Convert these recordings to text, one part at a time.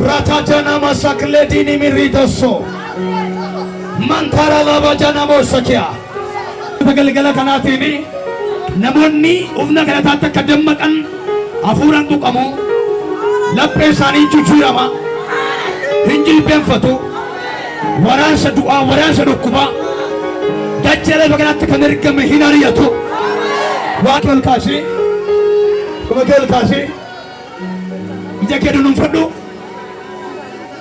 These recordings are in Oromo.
Ratajana masakledini miridoso. Mantara lava jana mosakia. Tagalgala kanatini. Namonni ufna kanatata kadammakan. Afuran tukamu. Lappe sani jujurama. Hinjil benfatu. Waransa dua, waransa dukuba. Dajjala baganatta kanergame hinariyatu. Wakil kasi. Wakil kasi. Jakedu numfadu.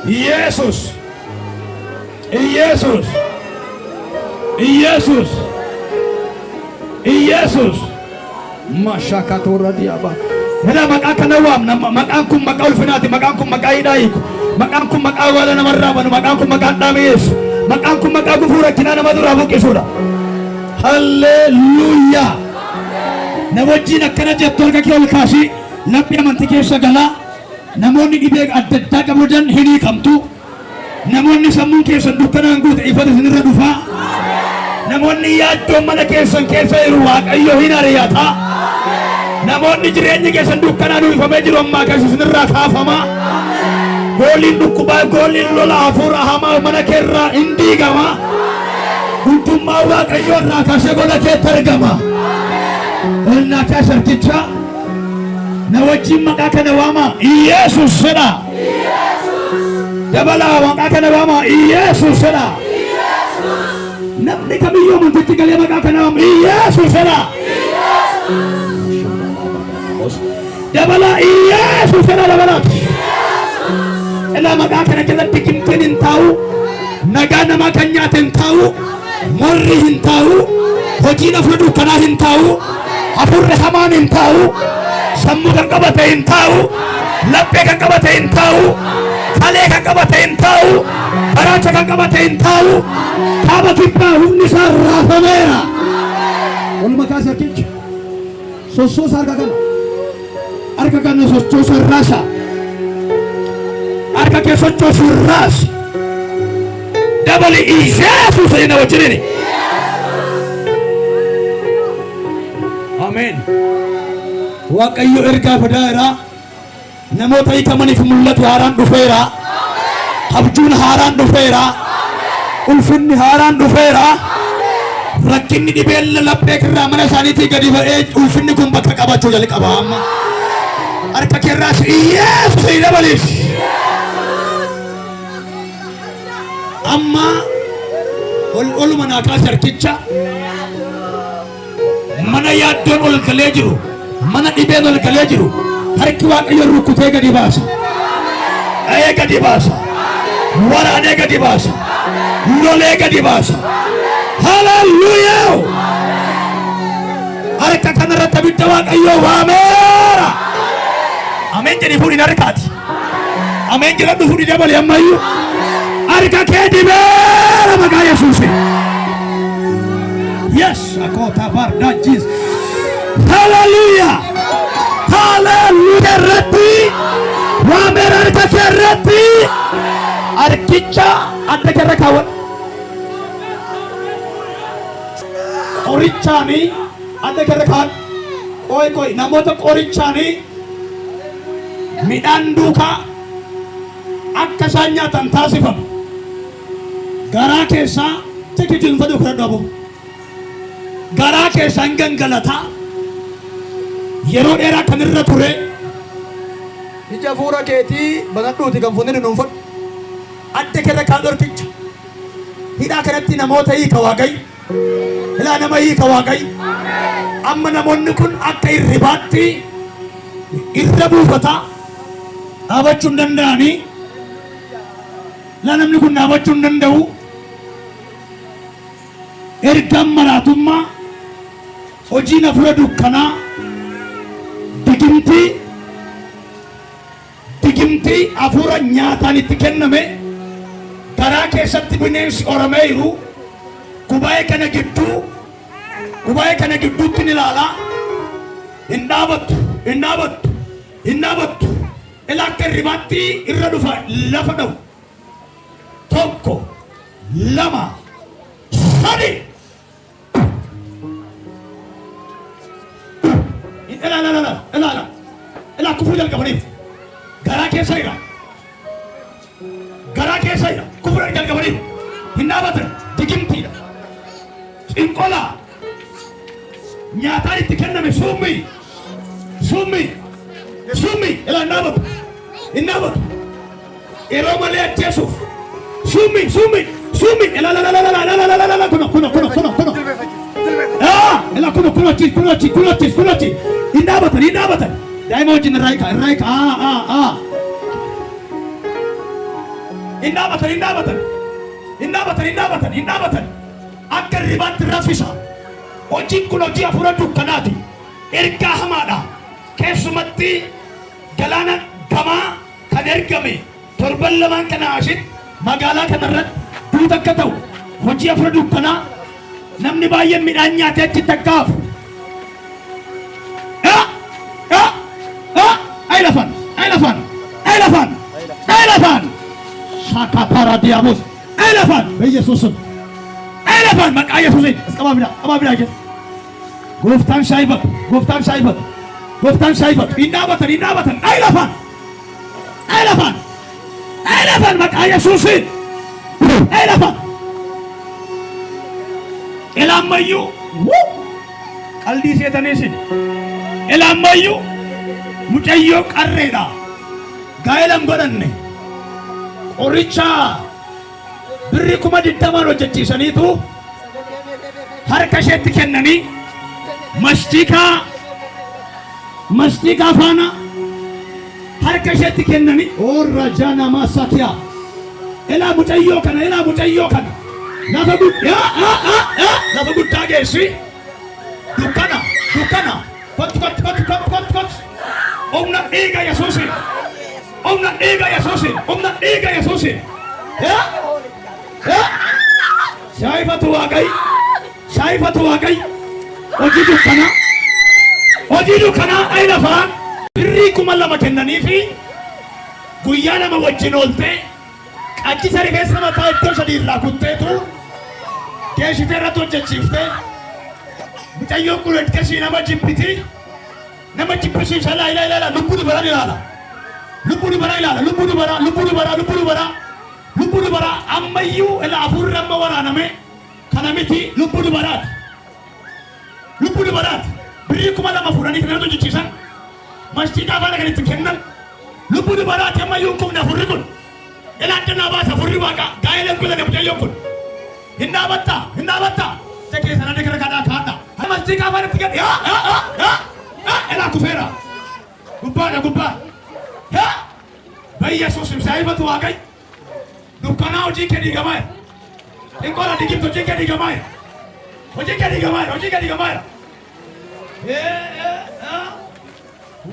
Yesus. Yesus. Yesus. Yesus. Masyakatura diaba. Hada makakanawam na makakum makaulfinati makakum makaidaik makakum makawala na maraban makakum makadamis makakum makagufura kinana madurabu kesura. Hallelujah. Nawajina kana jetol ka kiol kasi lapya mantike sagala. Namoonni dhibee adda addaa qabuudhaan hinii qabdu. Namoonni sammuun keessan dukkanaan guute ifata isinirra dhufa. Namoonni yaaddoo mana keessan keessa jiru Waaqayyo hin ari'ata. Namoonni jireenyi keessan dukkanaan uwwifamee jiru ammaa keessa isinirraa kaafama. Gooliin dhukkubaa, gooliin lola hafuura hamaa mana keerraa hin diigama. Guutummaa Waaqayyoo irraa kaasee gola keetti argama. Olnaa kaasa argicha. Nawajjin maqaa kana waama Yesus jedha. Dabalaa maqaa kana waama Yesus jedha. Namni kamiyyuu amantiitti galee maqaa kana waama Yesus jedha. Dabalaa Yesus jedha dabalaa. Ilaa maqaa kana jalatti qimxeen hin taa'u. Nagaa namaa kan nyaate hin taa'u. Morri hin taa'u. Hojiin afur dukkanaa hin taa'u. Afurri hamaan hin taa'u. Sammu kan qabate hin taa'u. Laphee kan qabate hin taa'u. Kalee kan qabate hin taa'u. Garaacha kan qabate hin taa'u. Kaaba kibbaa humni isaa raafameera. Walumaa kaasee argicha. Sossoosa harka kana. Harka kana sochoosa raasa. Harka kee sochoosu raasa. Dabali Yesus jedhina wajjiniini. Amen. Waaqayyo ergaa fadaara. Namoota hiikamaniif mul'atu haaraan dhufeera. Abjuun haaraan dhufeera. Ulfinni haaraan dhufeera. Rakkinni dhibeen laphee irraa mana isaaniitii gadi ba'ee ulfinni kun bakka qabachuu jalqaba amma. Harka keerraas Yesus dabaliif. Amma oluma naa kaase harkicha. Mana yaaddoon ol galee jiru. Mana dhibeen ol galee jiru. Harki Waaqayyo rukkutee gadi baasa. Dha'ee gadi baasa. Waraanee gadi baasa. Lolee gadi baasa. Hallelujah. Harka kanarratti abidda Waaqayyo waameera. Ameen jedhii fuudhin harkaati. Ameen jedhadhu fuudhi dabali ammayyuu. Harka kee dibeera maqaa Yesuusi. Yes, akota barda Jesus. Hallelujah. Hallelujah Rabbi. Waameera harka kee Rabbi. Harkicha adda keerra kaawwadhu. Qorichaani adda keerra kaawwadhu. Qoy namoota qorichaani midhaan duukaa akka isaan nyaatan taasifamu. Garaa keessaa tikitiin fadhu kira dhabu. Garaa keessaan gangalataa. Yeroo dheeraa kan irra ture. Ija fuura keetii banadhuuti kan fuudhanii dhuunfadhu. Adda keerra kaa'adhu harkicha. Hidhaa kanatti namoota hiika Waaqayyo. Ilaa nama hiika Waaqayyo. Amma namoonni kun akka irribaatti irra buufataa dhaabachuu hin danda'anii. Ilaa namni kun dhaabachuu hin danda'u. Ergaan maraatummaa hojiin afura dukkanaa digimtii afura nyaataan itti kenname garaa keessatti bineensi oramee jiru gubaa'ee kana gidduutti ni ilaalaa hin dhaabattu ilaa akka irribaatti irra dhufa lafa dha'u tokko lama sadi. Ela kufuu jalqabaniif garaa keessa jira. Sayra, Kufra Galgabari, Hinabatan, Digimtida, Incola, Nyatari Tikaname, Sumi, Ela Nabat, in Nabat, Eromale Jesuf, Sumi, Ela Kuno. Ah, ela kuno, Inabatan. Daimojin Raika, Inabatan. Akka ribat rafisa. Hojii kun hojii afura dukkanaati. Ergaa hamaadha. Keessumatti galaana gamaa kan ergame torban lamaan kana ashin magaalaa kanarratti duuta akka ta'u hojii afura dukkanaa namni baay'een midhaan nyaatee achi takkaafu. Elephant. Shaka para diabos. Elephant. Yesus. Elephant. Maka Yesusin. Apa bida? Guftan Shaibat. Inabatan. Elephant. Maka Yesusin. Elephant. Elamayu. Aldi setanesin. Elamayu. Mucayyoo qarreedha. Gaa'ilan godhanne qoricha birri 20 hojjechiisaniitu harka isheetti kennanii mastikaa faana harka isheetti kennanii orra jana masakiya elaa mucayyoo kana lafa guddaa geessi dukkana kot Omna ega Yesusin. Saifatu wagai. Ojidu kana Elephant. Birri kuma lama kennaniifi guyyaa nama wajjin oolte qaccisa rifeensa mataa iddoo sadii irraa kutteetu geeshitee irratti hojjechiifte mucayyoon kun ergasii nama jibbiti. Nama jibbisiisa ilaala lubbuun bara ammayyuu ila afurri amma waraaname kana miti lubbuun baraati birrii 2,000 fuudhanii kan hojjechiisan mastiikaa faana kan itti kennan lubbuun baraati ammayyuu kun afurri kun ila addunyaa baasa afurri waaqa gaa'eleen kun na mucayyoon kun hin dhaabatta tekee sana dekara kaadha mastiikaa faana itti kennan ela kufera gubbaa Yesus Saifatu wagai dukkana hojii kee diigamaa inkola digimtu hojii kee diigamaa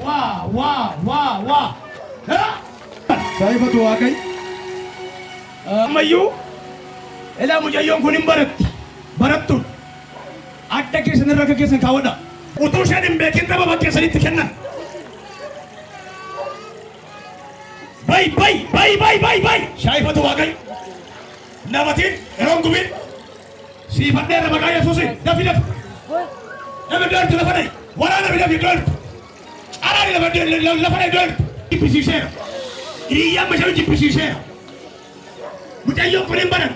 waa Saifatu wagai ammayyuu ela mucayyoon kun hin barattu adda keessan irra keessan kaawwadha utuu isheen hin beekin daba bakkeessanitti kennan bay Saifatu wagai namatiin yeroon gumin siifadheerra maqaa Yesuusin dafi nama doortu lafa dhayi waraana bidafi doortu caraani lafa dhayi doortu jibbisiiseera hiriyyaan bashanu jibbisiiseera mucayyoon kun hin baran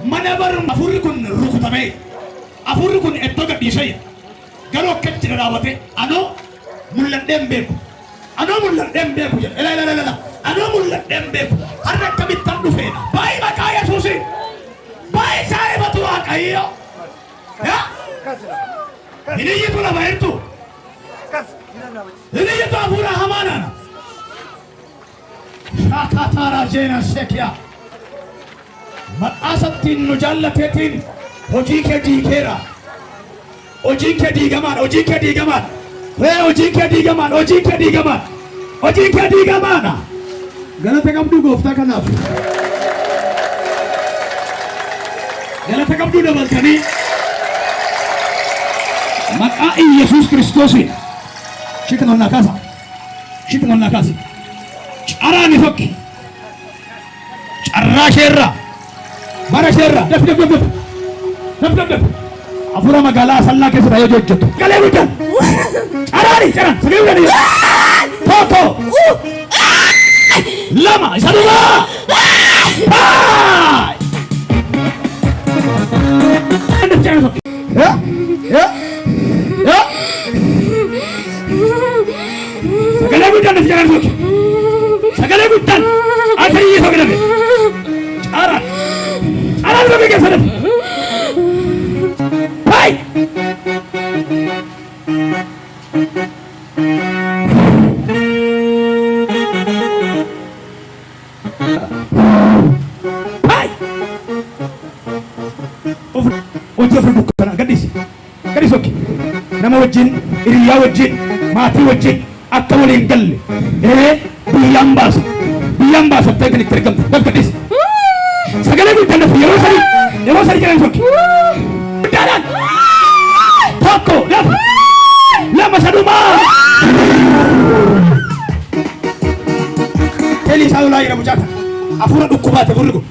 mana barrum afurri kun rukutamee afurri kun iddoo gadhiisee garuu akkatti dhadhaabate anoo mul'adheen beeku jedhe ela anoo mul'adheen beeku har'a akkamittan dhufeedha baay'ee maqaa Yesuusin baay'ee Saifatu waaqayyo hiniyyitu lafa hirtu hiniyyitu hafuura hamaanana shaakataara jeena sheekiyaa maqaasattiin nu jaallateetiin hojii kee diigeera hojii kee diigamaadha galata qabdu gooftaa kanaaf galata qabdu dabaltanii maqaa Yesuus Kiristoosiin shiitan onnaa kaasa caraani tokki carraa isheerraa bara isheerraa daf afura magaalaa sallaa keessa ta'ee hojjettu galee guddan caraani caran sagee guddan tokko lama isa dura. Bye. Ya, ya, ya. Sagalee guddaan nuti jalaan soke. Sagalee guddaan asii soke nafe. Caraan, caraan soke keessa nafe. Bye. Hojii ofii bukkana gadhiisi. Gadhiisi okke. Nama wajjin, hiriyaa wajjin, maatii wajjin akka waliin galle. Biyyaan baasa. Biyyaan baasa ta'e kan itti argamtu. Gad gadhiisi. Sagalee guddaan nafu yeroo sadii jedhan sokke. Guddaadhaan. Tokko lafa. Lama sadumaa. Eelii isaa olaa jedhamu jaaka. Hafuura dhukkubaate furrigu.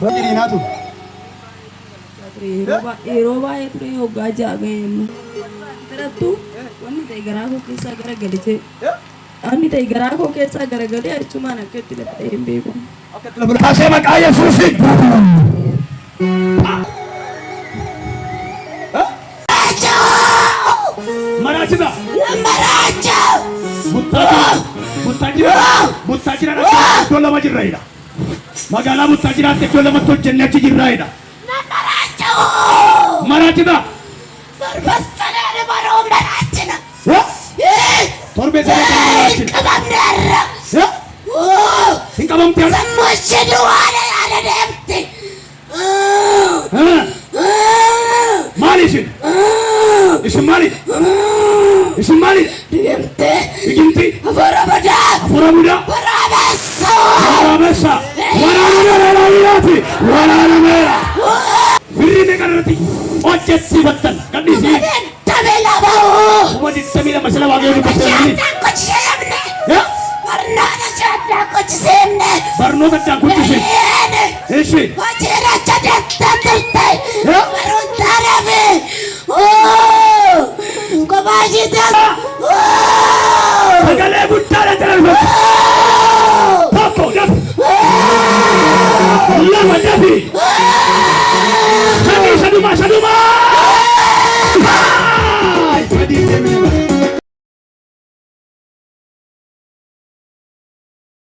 Bajiri natu. Yeroo baay'ee ture hoggaa jaaga'eemu. Birattu wanni ta'e garaa koo keessaa garagalite. Wanni ta'e garaa koo keessaa garagalee achumaan akka itti lafee hin beeku. Kaasee maqaa Yesuusiin. Maraachisa. Maraacha. Buttaajira iddoo lama jirraayidha. Magaalaa Buttaajiraatti iddoo lamatti hojjennee achi jirraayidha. Maraachisa. Sarbassanaani baroo maraachina. Torbee sana kan maraachina. Qabamneerra. Hin qabamte hala. Sammuushi duwwaana yaada deemti. Maali isin? Isin maali? Isin maali? Deemte. Biqilti. Hafuura badaa. Hafuura budaa. Waraabessa. Waraabessa. Waraana meeraati. Waraana meera. Firri meeqarratti hojjechiifattan gadhiisii. Damee labaa'oo. Uummanni samii lama sila waaqayyoon dubbachuu Barnoota jaaddaa qochisiifne. Barnoota jaaddaa qochisiifne. Hojiirra jadattaa turte. Baruu